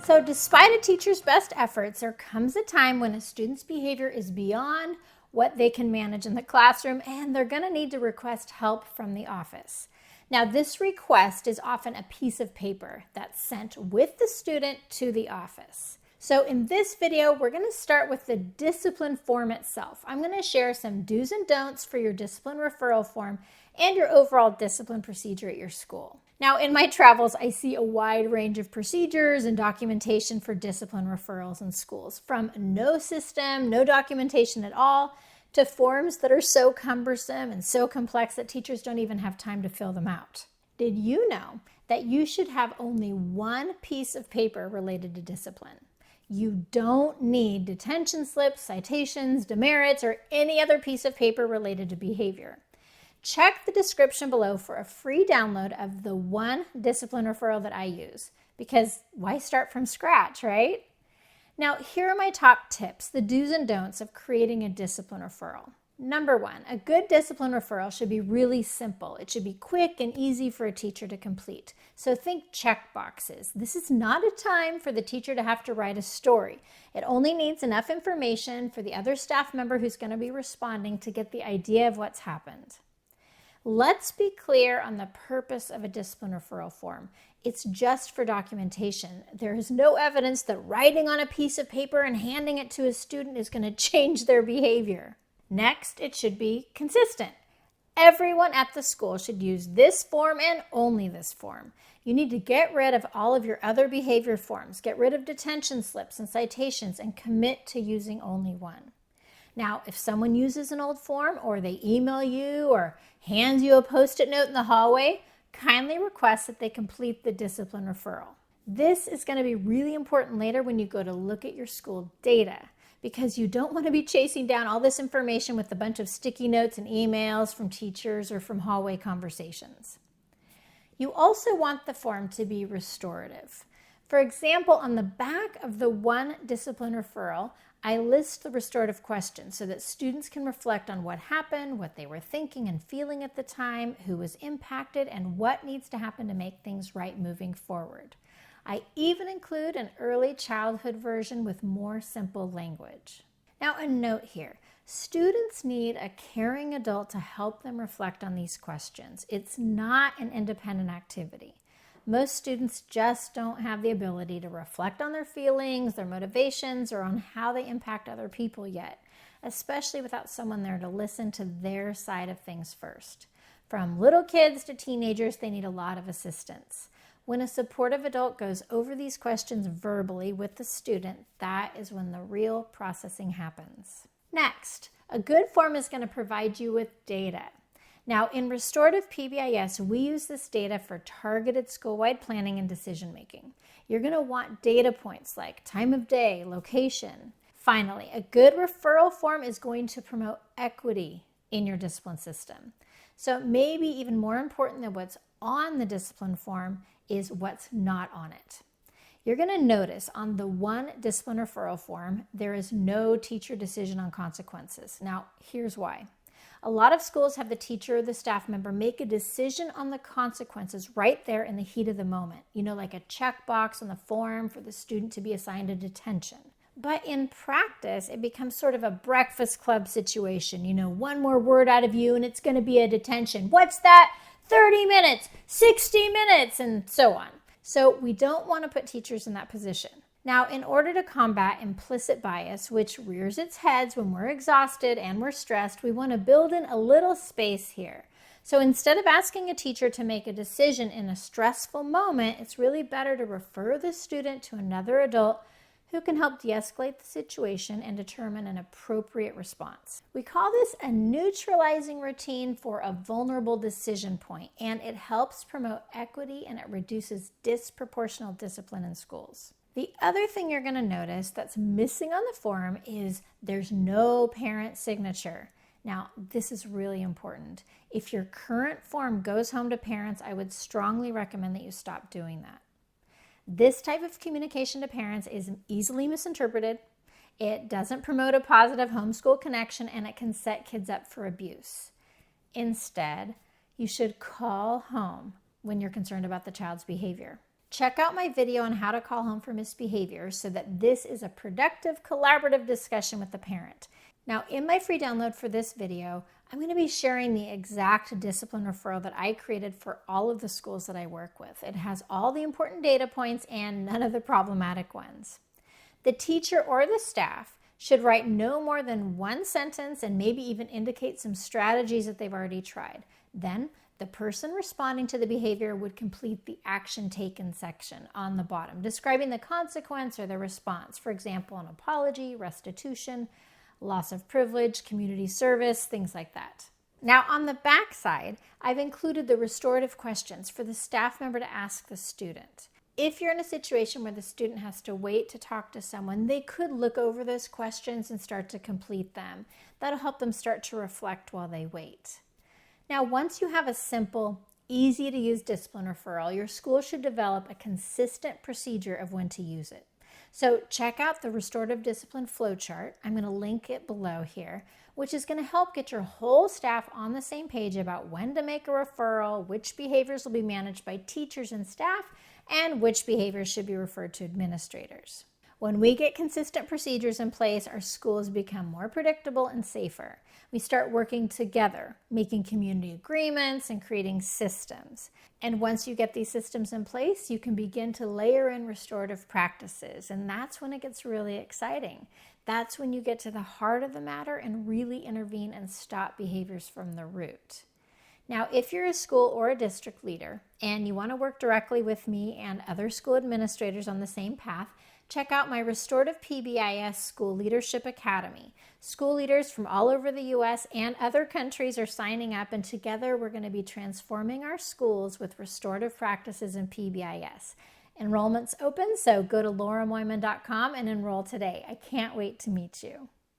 So despite a teacher's best efforts, there comes a time when a student's behavior is beyond what they can manage in the classroom, and they're going to need to request help from the office. Now, this request is often a piece of paper that's sent with the student to the office. So in this video, we're going to start with the discipline form itself. I'm going to share some do's and don'ts for your discipline referral form and your overall discipline procedure at your school. Now, in my travels, I see a wide range of procedures and documentation for discipline referrals in schools, from no system, no documentation at all, to forms that are so cumbersome and so complex that teachers don't even have time to fill them out. Did you know that you should have only one piece of paper related to discipline? You don't need detention slips, citations, demerits, or any other piece of paper related to behavior. Check the description below for a free download of the one discipline referral that I use, because why start from scratch, right? Now, here are my top tips, the do's and don'ts of creating a discipline referral. Number one, a good discipline referral should be really simple. It should be quick and easy for a teacher to complete. So think check boxes. This is not a time for the teacher to have to write a story. It only needs enough information for the other staff member who's going to be responding to get the idea of what's happened. Let's be clear on the purpose of a discipline referral form. It's just for documentation. There is no evidence that writing on a piece of paper and handing it to a student is going to change their behavior. Next, it should be consistent. Everyone at the school should use this form and only this form. You need to get rid of all of your other behavior forms, get rid of detention slips and citations, and commit to using only one. Now, if someone uses an old form, or they email you or hands you a Post-it note in the hallway, kindly request that they complete the discipline referral. This is going to be really important later when you go to look at your school data, because you don't want to be chasing down all this information with a bunch of sticky notes and emails from teachers or from hallway conversations. You also want the form to be restorative. For example, on the back of the one discipline referral, I list the restorative questions so that students can reflect on what happened, what they were thinking and feeling at the time, who was impacted, and what needs to happen to make things right moving forward. I even include an early childhood version with more simple language. Now, a note here. Students need a caring adult to help them reflect on these questions. It's not an independent activity. Most students just don't have the ability to reflect on their feelings, their motivations, or on how they impact other people yet, especially without someone there to listen to their side of things first. From little kids to teenagers, they need a lot of assistance. When a supportive adult goes over these questions verbally with the student, that is when the real processing happens. Next, a good form is going to provide you with data. Now, in restorative PBIS, we use this data for targeted school-wide planning and decision-making. You're going to want data points like time of day, location. Finally, a good referral form is going to promote equity in your discipline system. So maybe even more important than what's on the discipline form is what's not on it. You're going to notice on the one discipline referral form, there is no teacher decision on consequences. Now, here's why. A lot of schools have the teacher or the staff member make a decision on the consequences right there in the heat of the moment. You know, like a checkbox on the form for the student to be assigned a detention. But in practice, it becomes sort of a breakfast club situation. You know, one more word out of you and it's going to be a detention. What's that? 30 minutes, 60 minutes, and so on. So we don't want to put teachers in that position. Now, in order to combat implicit bias, which rears its heads when we're exhausted and we're stressed, we want to build in a little space here. So instead of asking a teacher to make a decision in a stressful moment, it's really better to refer the student to another adult who can help de-escalate the situation and determine an appropriate response. We call this a neutralizing routine for a vulnerable decision point, and it helps promote equity and it reduces disproportional discipline in schools. The other thing you're going to notice that's missing on the form is there's no parent signature. Now, this is really important. If your current form goes home to parents, I would strongly recommend that you stop doing that. This type of communication to parents is easily misinterpreted. It doesn't promote a positive homeschool connection, and it can set kids up for abuse. Instead, you should call home when you're concerned about the child's behavior. Check out my video on how to call home for misbehavior so that this is a productive, collaborative discussion with the parent. Now, in my free download for this video, I'm going to be sharing the exact discipline referral that I created for all of the schools that I work with. It has all the important data points and none of the problematic ones. The teacher or the staff should write no more than one sentence and maybe even indicate some strategies that they've already tried. Then, the person responding to the behavior would complete the action taken section on the bottom, describing the consequence or the response. For example, an apology, restitution, loss of privilege, community service, things like that. Now, on the back side, I've included the restorative questions for the staff member to ask the student. If you're in a situation where the student has to wait to talk to someone, they could look over those questions and start to complete them. That'll help them start to reflect while they wait. Now, once you have a simple, easy-to-use discipline referral, your school should develop a consistent procedure of when to use it. So check out the restorative discipline flowchart. I'm going to link it below here, which is going to help get your whole staff on the same page about when to make a referral, which behaviors will be managed by teachers and staff, and which behaviors should be referred to administrators. When we get consistent procedures in place, our schools become more predictable and safer. We start working together, making community agreements and creating systems. And once you get these systems in place, you can begin to layer in restorative practices. And that's when it gets really exciting. That's when you get to the heart of the matter and really intervene and stop behaviors from the root. Now, if you're a school or a district leader and you want to work directly with me and other school administrators on the same path, check out my Restorative PBIS School Leadership Academy. School leaders from all over the U.S. and other countries are signing up, and together we're going to be transforming our schools with restorative practices in PBIS. Enrollment's open, so go to lauramoyman.com and enroll today. I can't wait to meet you.